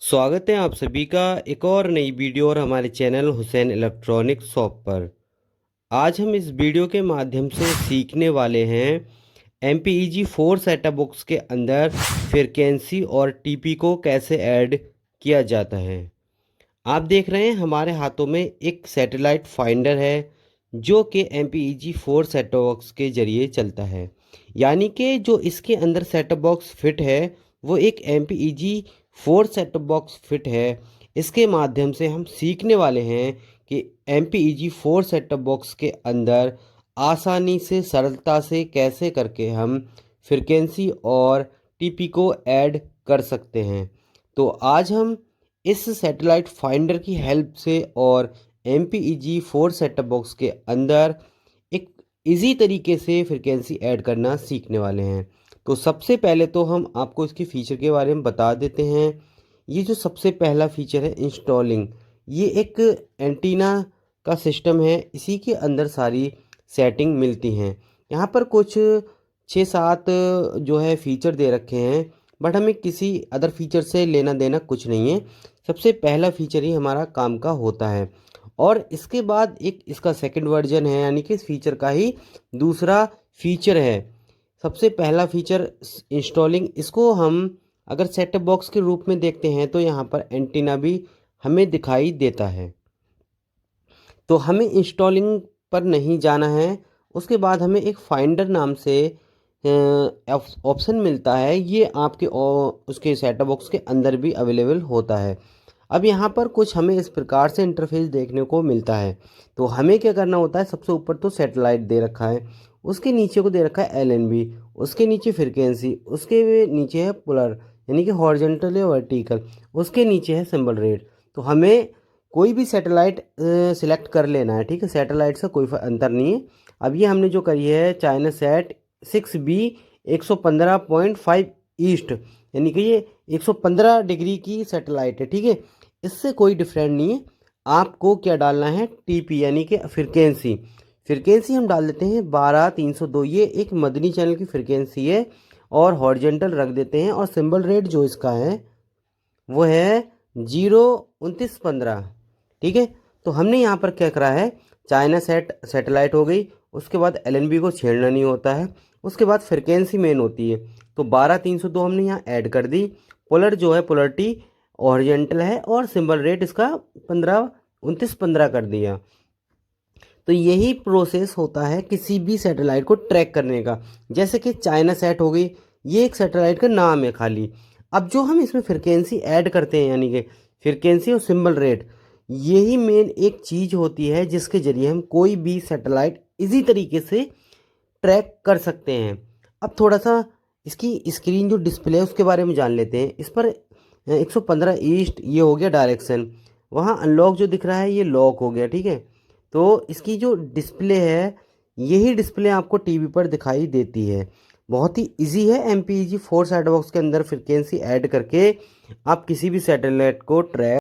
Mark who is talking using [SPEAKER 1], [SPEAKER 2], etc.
[SPEAKER 1] स्वागत है आप सभी का एक और नई वीडियो और हमारे चैनल हुसैन इलेक्ट्रॉनिक शॉप पर। आज हम इस वीडियो के माध्यम से सीखने वाले हैं MPEG 4 सेटअप बॉक्स के अंदर फ्रीक्वेंसी और TP को कैसे ऐड किया जाता है। आप देख रहे हैं हमारे हाथों में एक सैटेलाइट फाइंडर है जो कि MPEG 4 सेटअप बॉक्स के ज़रिए चलता है। यानी कि जो इसके अंदर सेटअप बॉक्स फिट है वो एक MPEG 4 सेटअप बॉक्स फिट है। इसके माध्यम से हम सीखने वाले हैं कि MPEG 4 सेटअप बॉक्स के अंदर आसानी से सरलता से कैसे करके हम फ्रीक्वेंसी और TP को ऐड कर सकते हैं। तो आज हम इस सैटेलाइट फाइंडर की हेल्प से और MPEG 4 सेटअप बॉक्स के अंदर एक इजी तरीके से फ्रीक्वेंसी ऐड करना सीखने वाले हैं। तो सबसे पहले तो हम आपको इसके फीचर के बारे में बता देते हैं। ये जो सबसे पहला फीचर है इंस्टॉलिंग, ये एक एंटीना का सिस्टम है। इसी के अंदर सारी सेटिंग मिलती हैं। यहाँ पर कुछ 6-7 जो है फीचर दे रखे हैं, बट हमें किसी अदर फीचर से लेना देना कुछ नहीं है। सबसे पहला फीचर ही हमारा काम का होता है और इसके बाद एक इसका सेकंड वर्जन है, यानी कि इस फीचर का ही दूसरा फीचर है। सबसे पहला फीचर इंस्टॉलिंग, इसको हम अगर सेटअप बॉक्स के रूप में देखते हैं तो यहाँ पर एंटीना भी हमें दिखाई देता है। तो हमें इंस्टॉलिंग पर नहीं जाना है। उसके बाद हमें एक फाइंडर नाम से ऑप्शन मिलता है। ये आपके उसके सेटअप बॉक्स के अंदर भी अवेलेबल होता है। अब यहाँ पर कुछ हमें इस प्रकार से इंटरफेस देखने को मिलता है। तो हमें क्या करना होता है, सबसे ऊपर तो सैटेलाइट दे रखा है, उसके नीचे को दे रखा है LNB, उसके नीचे फ्रीक्वेंसी, उसके नीचे है पोलर यानी कि हॉरिजॉन्टल या वर्टिकल, उसके नीचे है सिंबल रेट। तो हमें कोई भी सैटेलाइट सिलेक्ट कर लेना है, ठीक है। सैटेलाइट से कोई अंतर नहीं है। अब ये हमने जो करी है चाइना सेट 6B 115.5 ईस्ट, यानी कि ये 115 डिग्री की सैटेलाइट है, ठीक है। इससे कोई डिफरेंट नहीं है। आपको क्या डालना है, TP यानी कि फ्रीक्वेंसी। फ्रीक्वेंसी हम डाल देते हैं 12302, ये एक मदनी चैनल की फ्रीक्वेंसी है, और हॉरिजॉन्टल रख देते हैं। और सिंबल रेट जो इसका है वो है 02915, ठीक है। तो हमने यहाँ पर क्या करा है, चाइना सैटेलाइट हो गई, उसके बाद LNB को छेड़ना नहीं होता है, उसके बाद फ्रिक्वेंसी मेन होती है। तो 12302 हमने यहाँ ऐड कर दी। पोलर जो है पोलरिटी ओरिजेंटल है, और सिंबल रेट इसका 2915 कर दिया। तो यही प्रोसेस होता है किसी भी सैटेलाइट को ट्रैक करने का। जैसे कि चाइना सेट हो गई, ये एक सैटेलाइट का नाम है खाली। अब जो हम इसमें फ्रिक्वेंसी ऐड करते हैं, यानी कि फ्रिक्वेंसी और सिंबल रेट, यही मेन एक चीज़ होती है जिसके ज़रिए हम कोई भी सैटेलाइट इजी तरीके से ट्रैक कर सकते हैं। अब थोड़ा सा इसकी स्क्रीन जो डिस्प्ले है उसके बारे में जान लेते हैं। इस पर 115 ईस्ट ये हो गया डायरेक्शन, वहाँ अनलॉक जो दिख रहा है ये लॉक हो गया, ठीक है। तो इसकी जो डिस्प्ले है, यही डिस्प्ले आपको टीवी पर दिखाई देती है। बहुत ही इजी है। MPEG 4 सेट बॉक्स के अंदर फ्रिक्वेंसी ऐड करके आप किसी भी सैटेलाइट को ट्रैक